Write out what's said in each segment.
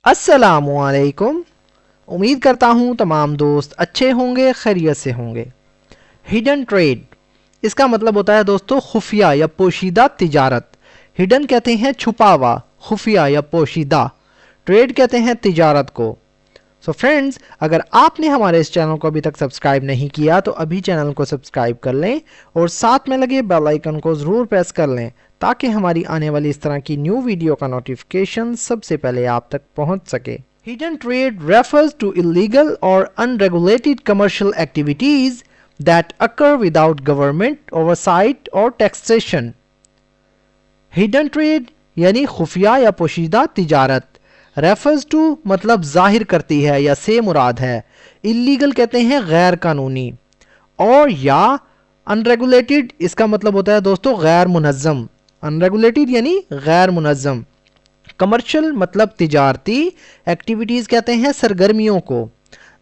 अस्सलामुअलैकुम। उम्मीद करता हूँ तमाम दोस्त अच्छे होंगे, खैरियत से होंगे। हिडन ट्रेड, इसका मतलब होता है दोस्तों खुफिया या पोशीदा तिजारत। हिडन कहते हैं छुपा हुआ, खुफिया या पोशीदा, ट्रेड कहते हैं तिजारत को। सो फ्रेंड्स, अगर आपने हमारे इस चैनल को अभी तक सब्सक्राइब नहीं किया तो अभी चैनल को सब्सक्राइब कर लें और साथ में लगे बेल आइकन को ज़रूर प्रेस कर लें ताकि हमारी आने वाली इस तरह की न्यू वीडियो का नोटिफिकेशन सबसे पहले आप तक पहुंच सके। Hidden trade refers to illegal or unregulated commercial activities that occur without government oversight or taxation. Hidden trade यानी खुफिया या पोशीदा तिजारत, रेफर्स टू मतलब जाहिर करती है या से मुराद है, इलीगल कहते हैं गैर कानूनी, और या अनरेगुलेटेड इसका मतलब होता है दोस्तों गैर मुनज़्ज़म। अनरेगुलेटेड यानी गैर मुनज़्ज़म। कमर्शियल मतलब तिजारती, एक्टिविटीज़ कहते हैं सरगर्मियों को।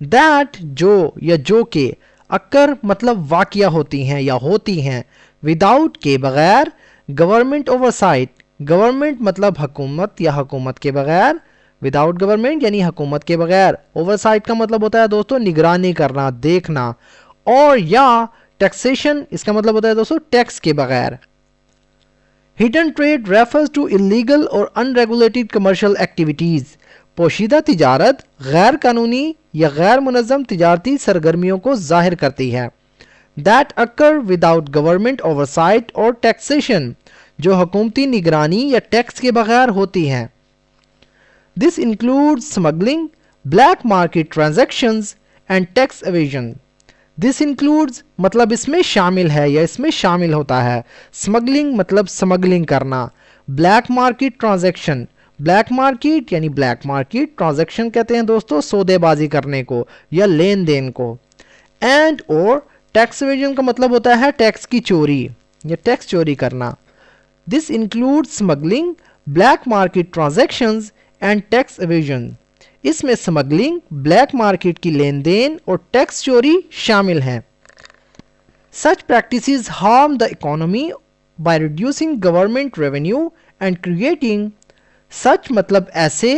दैट जो या जो के, अक्कर मतलब वाक़या होती हैं या होती हैं, विदाउट के बगैर, गवर्नमेंट ओवरसाइट, गवर्नमेंट मतलब हुकूमत या हुकूमत के बगैर, विदाउट गवर्नमेंट यानी हुकूमत के बगैर, ओवरसाइट का मतलब होता है दोस्तों निगरानी करना, देखना, और या टैक्सेशन इसका मतलब होता है दोस्तों टैक्स के बगैर। Hidden trade refers to illegal और अनरेगुलेटेड कमर्शियल एक्टिविटीज़, पोशीदा तिजारत गैर कानूनी या गैर मुनज़्ज़म तिजारती सरगर्मियों को जाहिर करती है। That occur without government oversight और टैक्सेशन, जो हुकूमती निगरानी या टैक्स के बगैर होती हैं। This includes smuggling, black market transactions and tax evasion. This includes मतलब इसमें शामिल है या इसमें शामिल होता है। स्मगलिंग मतलब स्मगलिंग करना। Black market transaction, black market यानी ब्लैक मार्केट, ट्रांजैक्शन कहते हैं दोस्तों सौदेबाजी करने को या लेन देन को। एंड और टैक्स एवेजन का मतलब होता है टैक्स की चोरी या टैक्स चोरी करना। This includes smuggling, black market transactions and tax evasion. इसमें स्मगलिंग, ब्लैक मार्केट की लेन देन और टैक्स चोरी शामिल हैं। Such practices harm the economy by reducing government revenue and creating, such मतलब ऐसे,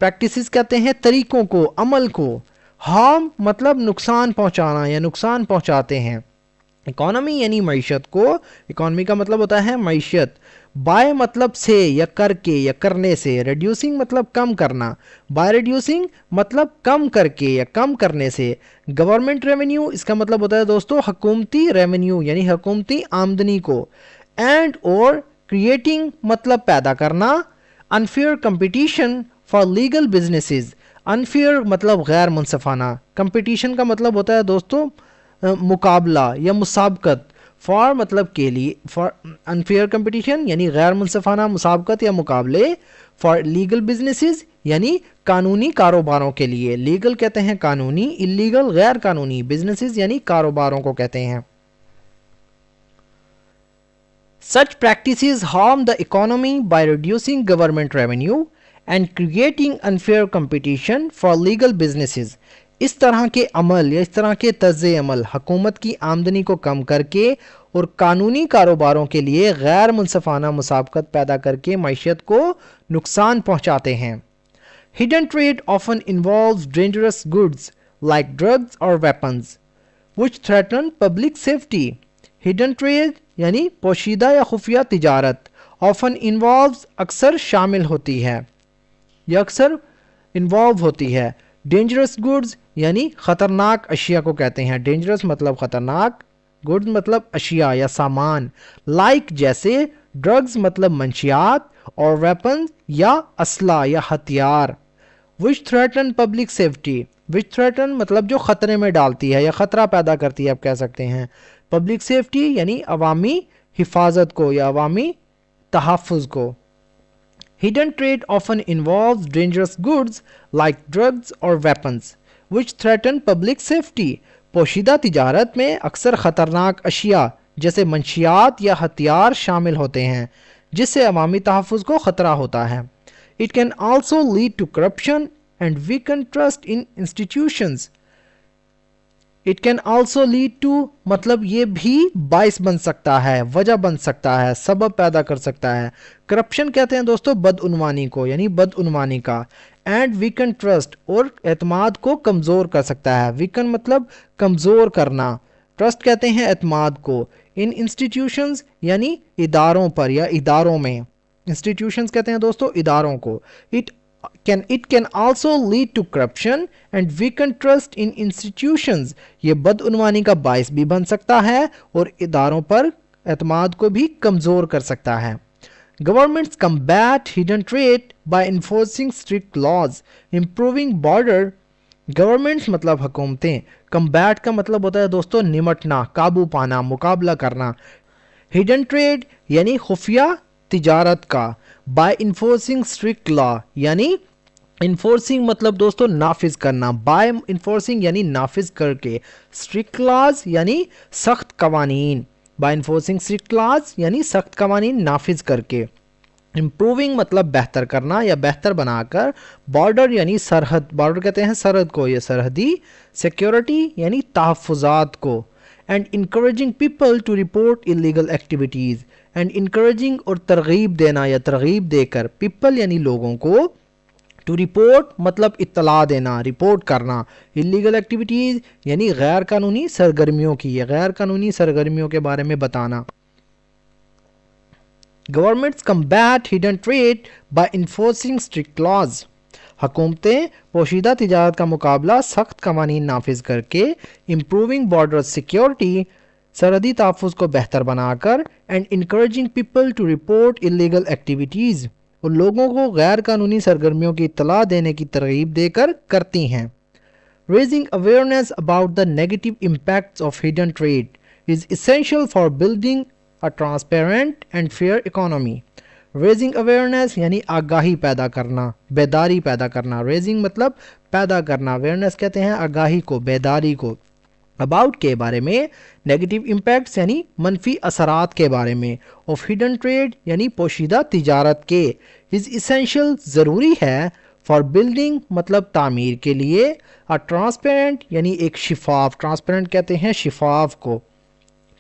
प्रैक्टिसेस कहते हैं तरीकों को, अमल को, हार्म मतलब नुकसान पहुंचाना या नुकसान पहुंचाते हैं। इकोनॉमी यानी मईशत को, इकोनॉमी का मतलब होता है मईशत, बाय मतलब से या करके या करने से, रिड्यूसिंग मतलब कम करना, बाय रिड्यूसिंग मतलब कम करके या कम करने से। गवर्नमेंट रेवेन्यू इसका मतलब होता है दोस्तों हुकूमती रेवेन्यू यानी हुकूमती आमदनी को। एंड और क्रिएटिंग मतलब पैदा करना। Unfair competition for legal businesses, unfair मतलब गैर मुनसफाना, कंपटीशन का मतलब होता है दोस्तों मुकाबला या मुसाबकत, फॉर मतलब के लिए, फॉर अनफेयर कंपटीशन यानी गैर मुनसफाना मुसाबकत या मुकाबले, फॉर लीगल बिजनेसेस यानी कानूनी कारोबारों के लिए, लीगल कहते हैं कानूनी, इलीगल गैर कानूनी, बिजनेसेस यानी कारोबारों को कहते हैं। Such practices harm the economy by reducing government revenue and creating unfair competition for legal businesses. इस तरह के अमल या इस तरह के तर्ज़ अमल हुकूमत की आमदनी को कम करके और कानूनी कारोबारों के लिए गैर मुनसफाना मुसाबकत पैदा करके मईशत को नुकसान पहुंचाते हैं। Hidden trade often involves dangerous goods like drugs or weapons which threaten public safety. Hidden trade यानी पोशीदा या खुफिया तिजारत, ऑफन इन्वॉल्व्स अक्सर शामिल होती है या अक्सर इन्वॉल्व होती है। डेंजरस गुड्स यानी ख़तरनाक अशिया को कहते हैं। डेंजरस मतलब ख़तरनाक, गुड्स मतलब अशिया या सामान, लाइक जैसे, ड्रग्स मतलब मंशियात, और वेपन या असला या हथियार। विच थ्रेटन पब्लिक सेफ्टी, विच थ्रेटन मतलब जो ख़तरे में डालती है या ख़तरा पैदा करती है आप कह सकते हैं। पब्लिक सेफ्टी यानी अवामी हिफाजत को या अवामी तहफ़्फ़ुज़ को। Hidden trade often involves dangerous goods like drugs और वेपन्स विच थ्रेटन पब्लिक सेफ्टी। पोशीदा तिजारत में अक्सर ख़तरनाक अशिया जैसे मंशियात या हथियार शामिल होते हैं जिससे अवामी तहफ़्फ़ुज़ को ख़तरा होता है। It can also lead to corruption and weaken trust in institutions. It can also lead to मतलब ये भी बाइस बन सकता है, वजह बन सकता है, सबब पैदा कर सकता है। करप्शन कहते हैं दोस्तों बदउनवानी को यानी बदउनवानी का। اینڈ ویکن ٹرسٹ اور اعتماد کو کمزور کر سکتا ہے. ویکن مطلب کمزور کرنا, ٹرسٹ کہتے ہیں اعتماد کو. ان انسٹیٹیوشنز یعنی اداروں پر یا اداروں میں, انسٹیٹیوشنز کہتے ہیں دوستو اداروں کو. It can also lead to corruption and weaken trust in institutions. یہ بدعنوانی کا باعث بھی بن سکتا ہے اور اداروں پر اعتماد کو بھی کمزور کر سکتا ہے. Governments combat hidden trade by enforcing strict laws, improving border. Governments مطلب حکومتیں, combat کا مطلب ہوتا ہے دوستو نمٹنا, قابو پانا, مقابلہ کرنا. hidden trade یعنی خفیہ تجارت کا, by enforcing strict law یعنی enforcing مطلب دوستو نافذ کرنا, by enforcing یعنی نافذ کر کے, strict laws یعنی سخت قوانین, by enforcing strict laws یعنی سخت قوانین نافذ کر کے. improving مطلب بہتر کرنا یا بہتر بنا کر. border یعنی سرحد, border کہتے ہیں سرحد کو, یہ سرحدی. security یعنی تحفظات کو. and encouraging people to report illegal activities. and encouraging اور ترغیب دینا یا ترغیب دے کر, people یعنی لوگوں کو, to report مطلب اطلاع دینا, رپورٹ کرنا. illegal activities یعنی غیر قانونی سرگرمیوں کی, یا غیر قانونی سرگرمیوں کے بارے میں بتانا. Governments combat hidden trade by enforcing strict laws. حکومتیں پوشیدہ تجارت کا مقابلہ سخت قوانین نافذ کر کے. improving border security سرحدی تحفظ کو بہتر بنا کر. and encouraging people to report illegal activities اور لوگوں کو غیر قانونی سرگرمیوں کی اطلاع دینے کی ترغیب دے کر کرتی ہیں. raising awareness about the negative impacts of hidden trade is essential for building a transparent and fair economy. raising awareness یعنی آگاہی پیدا کرنا, بیداری پیدا کرنا. raising مطلب پیدا کرنا, awareness کہتے ہیں آگاہی کو, بیداری کو. about کے بارے میں, negative impacts یعنی منفی اثرات کے بارے میں, of hidden trade یعنی پوشیدہ تجارت کے, is essential ضروری ہے, for building مطلب تعمیر کے لیے, a transparent یعنی ایک شفاف, transparent کہتے ہیں شفاف کو,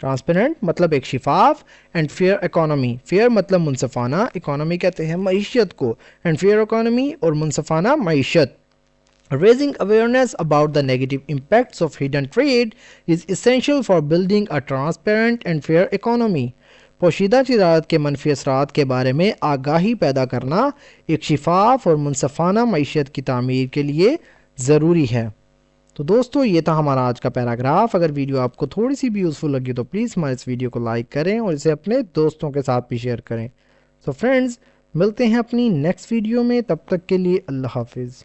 ٹرانسپیرنٹ مطلب ایک شفاف. اینڈ فیئر اکانومی, فیئر مطلب منصفانہ, اکانومی کہتے ہیں معیشت کو, اینڈ فیئر اکانومی اور منصفانہ معیشت. raising awareness about the negative impacts of hidden trade is essential for building a transparent and fair economy. پوشیدہ تجارت کے منفی اثرات کے بارے میں آگاہی پیدا کرنا ایک شفاف اور منصفانہ معیشت کی تعمیر کے لیے ضروری ہے. تو دوستو یہ تھا ہمارا آج کا پیراگراف. اگر ویڈیو آپ کو تھوڑی سی بھی یوزفل لگی تو پلیز ہمارے اس ویڈیو کو لائک کریں اور اسے اپنے دوستوں کے ساتھ بھی شیئر کریں. سو فرینڈز, ملتے ہیں اپنی نیکسٹ ویڈیو میں, تب تک کے لیے اللہ حافظ.